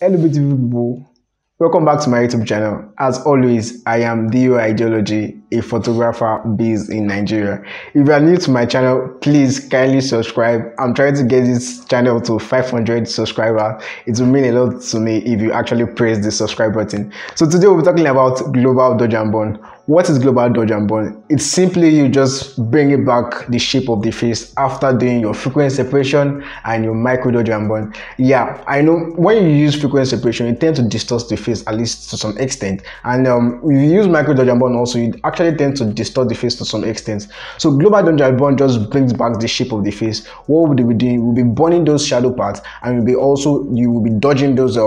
Hello beautiful people, welcome back to my YouTube channel. As always, I am Dio Ideology, a photographer based in Nigeria. If you are new to my channel, please kindly subscribe. I'm trying to get this channel to 500 subscribers. It will mean a lot to me if you actually press the subscribe button. So today we'll be talking about global dodge and burn. What is global dodge and burn? It's simply you just bringing back the shape of the face after doing your frequency separation and your micro dodge and burn. Yeah, I know when you use frequency separation, you tend to distort the face at least to some extent, and if you use micro dodge and burn also, you actually tend to distort the face to some extent. So global dodge and burn just brings back the shape of the face. What we'll be doing, we'll be burning those shadow parts, and you will be dodging those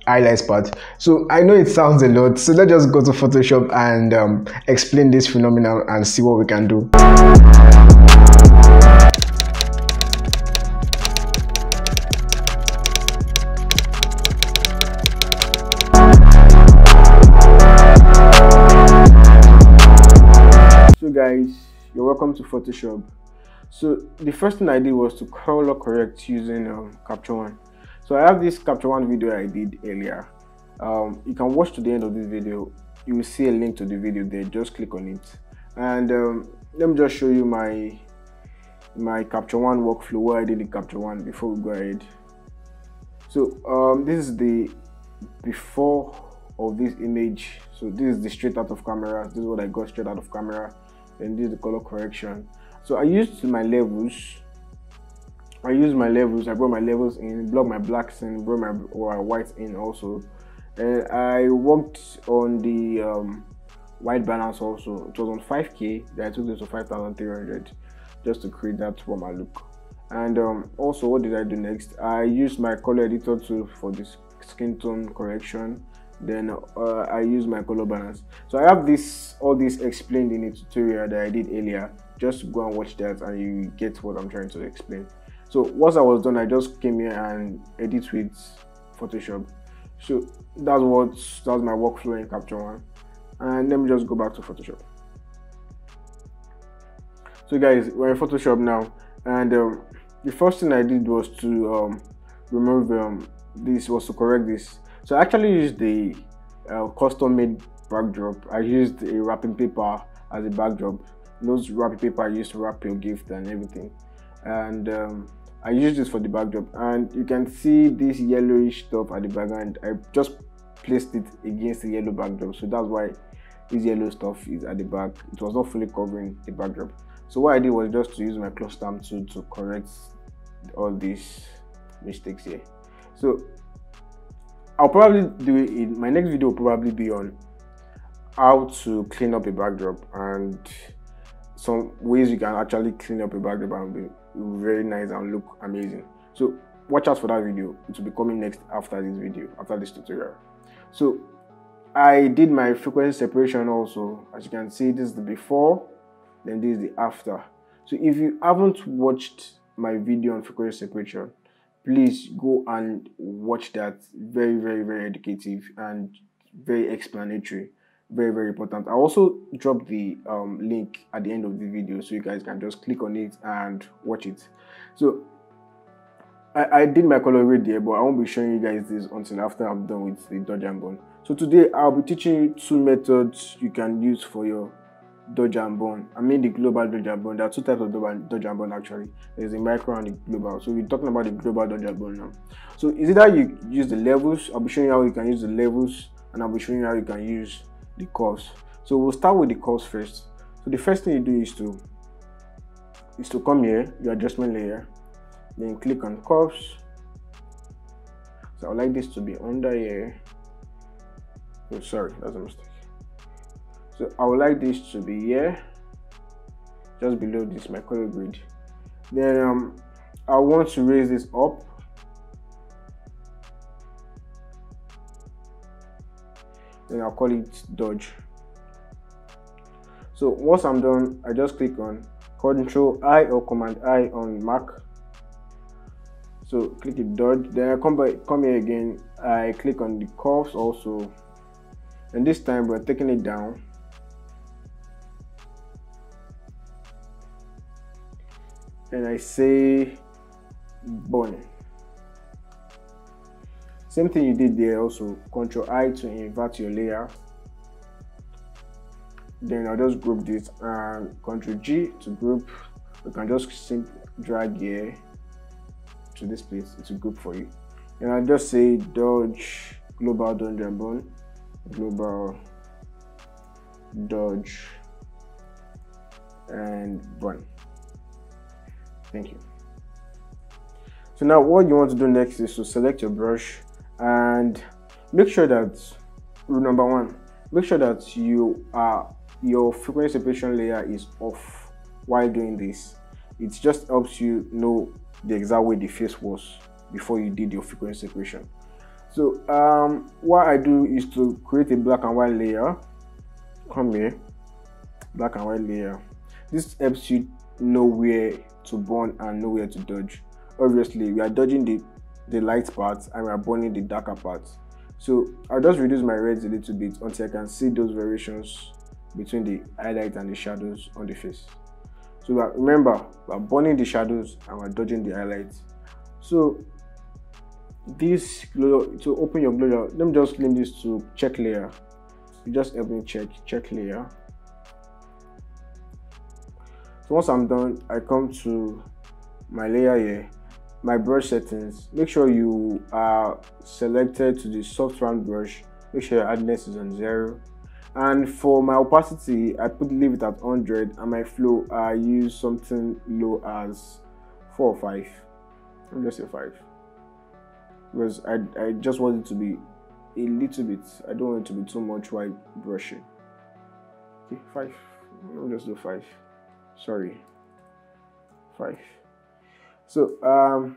highlights part. So I know it sounds a lot, so let's just go to Photoshop and explain this phenomenon and see what we can do. So guys, you're welcome to Photoshop. So the first thing I did was to color correct using Capture One. So I have this Capture One video I did earlier. You can watch to the end of this video. You will see a link to the video there. Just click on it, and let me just show you my Capture One workflow where I did the Capture One before we go ahead. So this is the before of this image. So this is the straight out of camera. This is what I got straight out of camera. And this is the color correction. So I used my levels. I brought my levels in, blocked my blacks in, brought my whites in also. And I worked on the white balance also. It was on 5K. Then I took this to 5,300 just to create that warmer look. And also, what did I do next? I used my color editor tool for this skin tone correction. Then I use my color balance. So I have all this explained in a tutorial that I did earlier. Just go and watch that and you get what I'm trying to explain. So once I was done, I just came here and edit with Photoshop. So that's my workflow in Capture One. And let me just go back to Photoshop. So guys, we're in Photoshop now, and the first thing I did was to remove to correct this. So I actually used the custom made backdrop. I used a wrapping paper as a backdrop. Those wrapping paper I used to wrap your gift and everything. And I used this for the backdrop. And you can see this yellowish stuff at the background. I just placed it against the yellow backdrop. So that's why this yellow stuff is at the back. It was not fully covering the backdrop. So what I did was just to use my close stamp tool to correct all these mistakes here. So I'll probably do it in my next video. Will probably be on how to clean up a backdrop and some ways you can actually clean up a backdrop and be very nice and look amazing. So watch out for that video. It will be coming next after this video, after this tutorial. So I did my frequency separation also. As you can see, this is the before, then this is the after. So if you haven't watched my video on frequency separation, please go and watch that. Very educative and very explanatory, very important. I also dropped the link at the end of the video so you guys can just click on it and watch it. So I did my color grade there, but I won't be showing you guys this until after I'm done with the dodge and burn. So today I'll be teaching you two methods you can use for your dodge and burn. I mean the global dodge and burn. There are two types of dodge and burn actually. There's the micro and the global. So we're talking about the global dodge and burn now. So is it that you use the levels? I'll be showing you how you can use the levels, and I'll be showing you how you can use the curves. So we'll start with the curves first. So the first thing you do is to come here, your adjustment layer, then click on curves. So I would like this to be under here. Oh, sorry, that's a mistake. So I would like this to be here, just below this my color grid. Then I want to raise this up. Then I'll call it dodge. So once I'm done, I just click on Control I or Command I on Mac. So click it dodge. Then I come here again. I click on the curves also, and this time we're taking it down. And I say burn. Same thing you did there also. Ctrl I to invert your layer. Then I'll just group this and Ctrl G to group. You can just simply drag here to this place. It's a group for you. And I'll just say dodge global dodge and bone, global dodge and bone. Thank you. So now what you want to do next is to select your brush and make sure that rule number one, make sure that your frequency separation layer is off while doing this. It just helps you know the exact way the face was before you did your frequency separation. So what I do is to create a black and white layer. Come here, black and white layer. This helps you know where to burn and know where to dodge. Obviously we are dodging the light parts and we are burning the darker parts. So I'll just reduce my reds a little bit until I can see those variations between the highlight and the shadows on the face. So remember, we're burning the shadows and we're dodging the highlights. So this to open your glow, let me just name this to check layer. You just help me check layer. So once I'm done, I come to my layer here, my brush settings. Make sure you are selected to the soft round brush. Make sure your hardness is on 0. And for my opacity, I leave it at 100, and my flow I use something low as 4 or 5. Let me just say 5, because I just want it to be a little bit. I don't want it to be too much while brushing. Okay, 5. Let me just do 5. Sorry, 5. So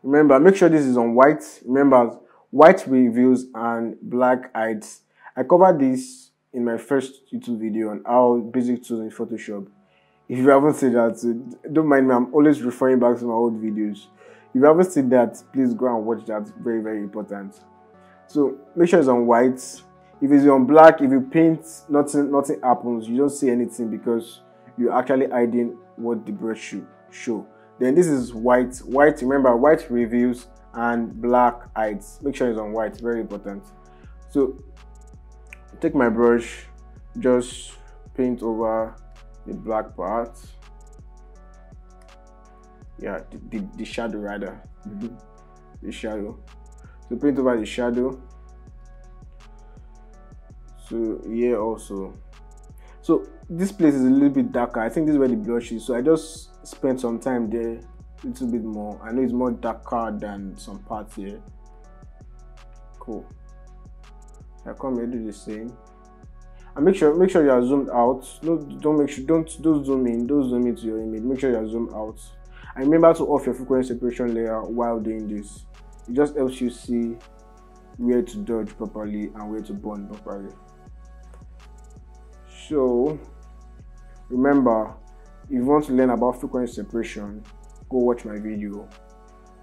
remember, make sure this is on white. Remember, white reveals and black hides. I covered this in my first YouTube video on how basic tools in Photoshop. If you haven't seen that, don't mind me, I'm always referring back to my old videos. If you haven't seen that, please go and watch that. Very, very important. So make sure it's on white. If it's on black, if you paint, nothing happens. You don't see anything because you're actually hiding what the brush should show. Then this is white. White, remember, white reveals and black hides. Make sure it's on white, very important. So take my brush, just paint over the black part. Yeah, the shadow rather. The shadow. So paint over the shadow. So here also. So this place is a little bit darker. I think this is where the blush is. So I just spent some time there, a little bit more. I know it's more darker than some parts here. Cool. I come here, do the same. And make sure you are zoomed out. Don't zoom in. Don't zoom into your image. Make sure you are zoomed out. And remember to off your frequency separation layer while doing this. It just helps you see where to dodge properly and where to burn properly. So remember, if you want to learn about frequency separation, go watch my video.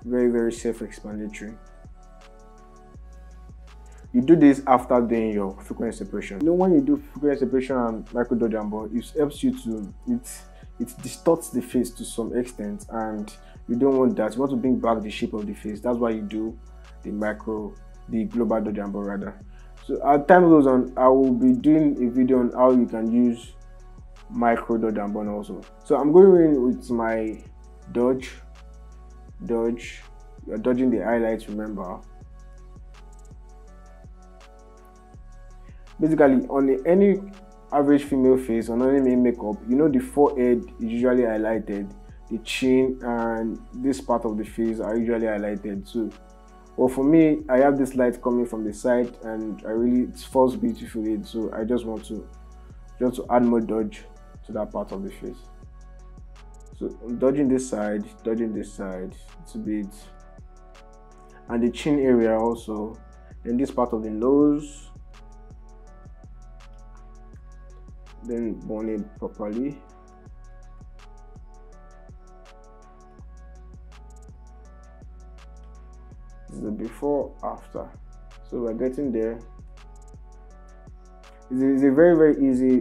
Very, very self-explanatory. You do this after doing your frequency separation. You know, when you do frequency separation and micro dodge and burn, it helps you to it distorts the face to some extent, and you don't want that. You want to bring back the shape of the face. That's why you do the global dodge and burn rather. So as time goes on, I will be doing a video on how you can use micro dodge and burn also. So I'm going in with my dodge. You're dodging the highlights, remember. Basically, on any average female face, on any makeup, you know the forehead is usually highlighted, the chin and this part of the face are usually highlighted too. Well, for me, I have this light coming from the side, and it falls beautifully. So I just want to add more dodge to that part of the face. So I'm dodging this side a bit, and the chin area also. Then this part of the nose. Then burn it properly. This is the before after. So we're getting there. It's a very, very easy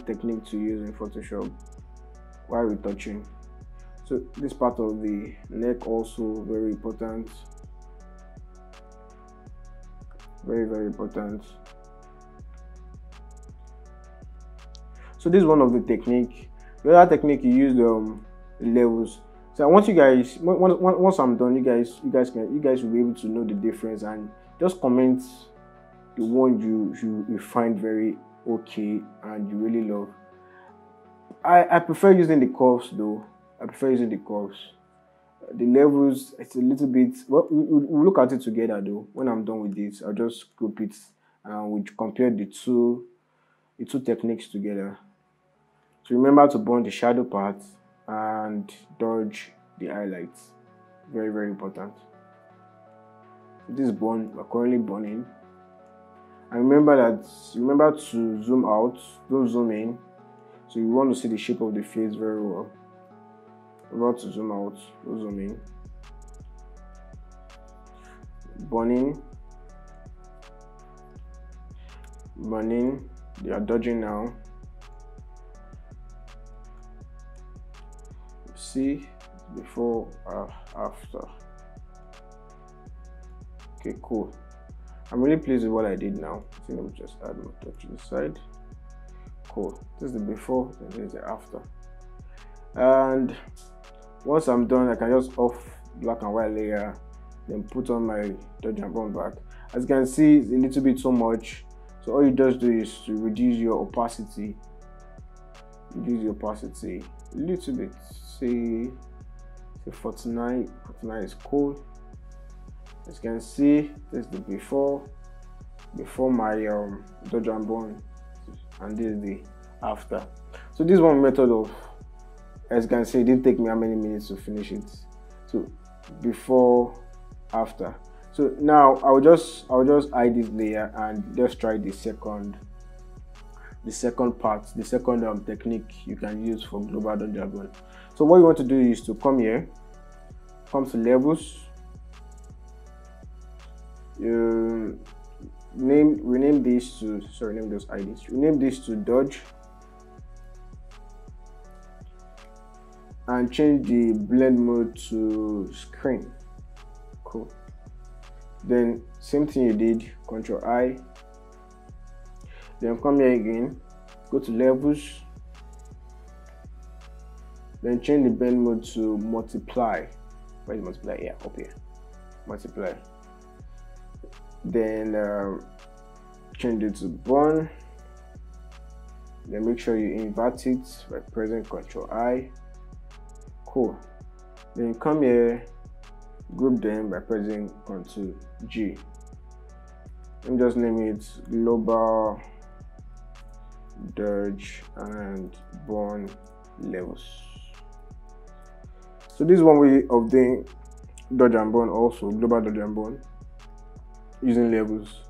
technique to use in Photoshop while retouching. So this part of the neck also very important. Very, very important. So this is one of the technique. The other technique, you use levels. So I want you guys, once I'm done, you guys will be able to know the difference, and just comment the one you find very okay and you really love. I prefer using the curves though. I prefer using the curves. The levels, it's a little bit. Well, we'll look at it together though. When I'm done with this, I'll just group it and we compare the two techniques together. So remember to burn the shadow part and dodge the highlights. Very, very important. This is burn. We're currently burning. And remember to zoom out. Don't zoom in. So you want to see the shape of the face very well. About to zoom out. Don't zoom in. Burning. They are dodging now. See before after. Okay, cool. I'm really pleased with what I did now. I think let me just add more touch to the side. Cool. This is the before, and this is the after. And once I'm done, I can just off black and white layer, then put on my dodge and burn back. As you can see, it's a little bit too much. So all you just do is to reduce your opacity. Reduce the opacity a little bit. Say 49. 49 is cool. As you can see, this is the before my dodge and burn, and this is the after. So this one method of, as you can see, it didn't take me how many minutes to finish it. So before, after. So now I'll just hide this layer and just try the second part, the second technique you can use for global dodge and burn. So what you want to do is to come here, come to levels, rename this to, sorry, name those IDs, rename this to dodge, and change the blend mode to screen. Cool. Then same thing you did, Control I, then come here again, go to levels, then change the blend mode to multiply. Where is multiply? Yeah, up here, multiply. Then change it to burn, then make sure you invert it by pressing Ctrl I. Cool. Then come here, group them by pressing Ctrl G. Let me just name it global dodge and burn levels. So this is one way of doing dodge and burn, also global dodge and burn, using levels.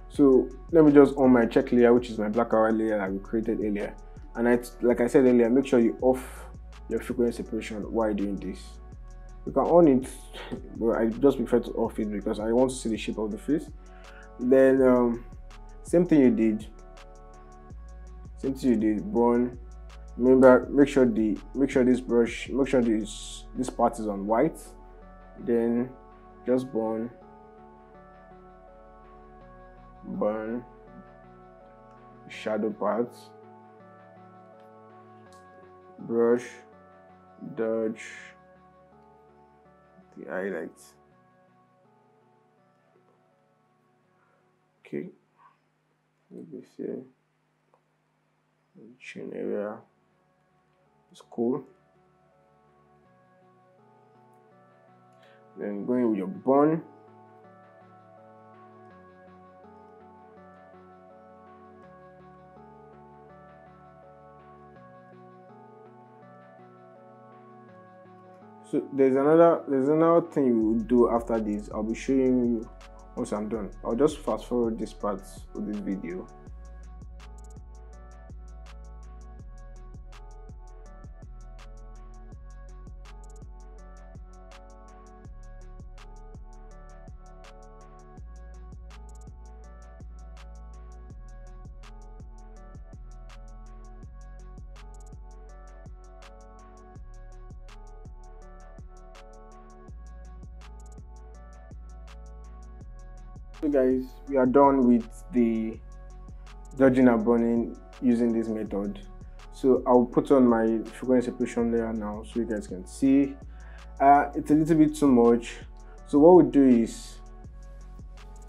So let me just on my check layer, which is my black and white layer that we created earlier, and like I said earlier, make sure you off your frequency separation while doing this. You can on it, but I just prefer to off it because I want to see the shape of the face. Then same thing you did, burn. Remember, make sure this part is on white. Then just burn, shadow parts, brush, dodge the highlights. Okay, this here, chin area is cool. Then going with your burn. So there's another thing you will do after this. I'll be showing you once I'm done. I'll just fast forward this part of this video. So guys, we are done with the dodging and burning using this method. So I'll put on my frequency separation layer now so you guys can see. It's a little bit too much. So what we do is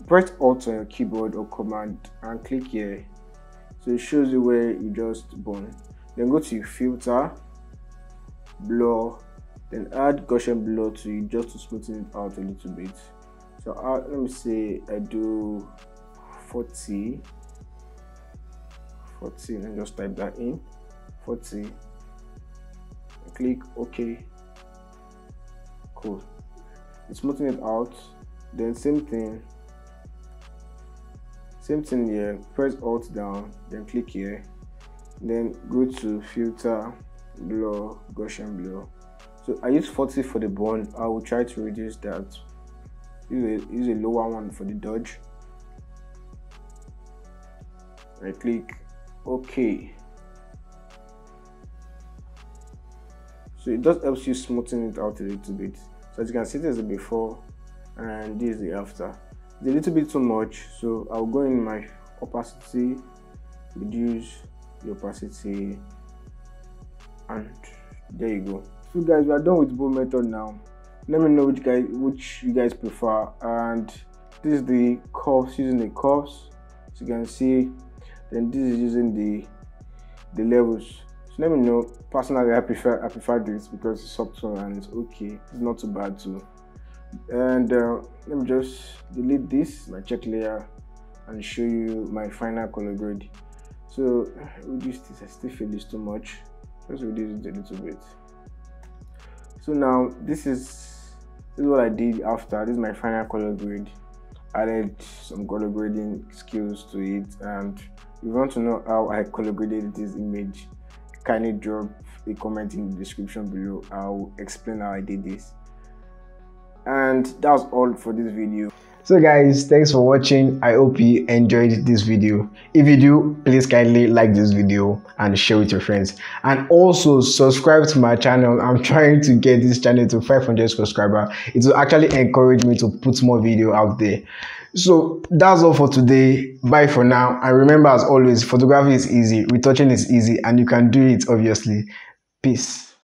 press Alt on your keyboard or Command and click here. So it shows you where you just burn. Then go to filter, blur, then add Gaussian blur to it just to smoothen it out a little bit. So let me say I do 40, and just type that in, 40, click OK. Cool. Smoothing it out. Then same thing here, press Alt down, then click here, then go to filter, blur, Gaussian blur. So I use 40 for the burn. I will try to reduce that. Use a lower one for the dodge. I click OK. So it just helps you smoothen it out a little bit. So as you can see, this is the before and this is the after. It's a little bit too much, so I'll go in my opacity, reduce the opacity, and there you go. So guys, we are done with both method now. Let me know which you guys prefer. And this is the curves, using the curves, so you can see. Then this is using the levels. So let me know. Personally, I prefer this because it's subtle and it's okay. It's not too bad too. And let me just delete this, my check layer, and show you my final color grade. So reduce this. I still feel this too much. Just reduce it a little bit. So now this is what I did after. This is my final color grade. Added some color grading skills to it, and if you want to know how I color graded this image, kindly drop a comment in the description below. I'll explain how I did this. And that's all for this video. So guys, thanks for watching. I hope you enjoyed this video. If you do, please kindly like this video and share with your friends, and also subscribe to my channel. I'm trying to get this channel to 500 subscribers. It will actually encourage me to put more video out there. So that's all for today. Bye for now, and remember, as always, photography is easy, retouching is easy, and you can do it obviously. Peace.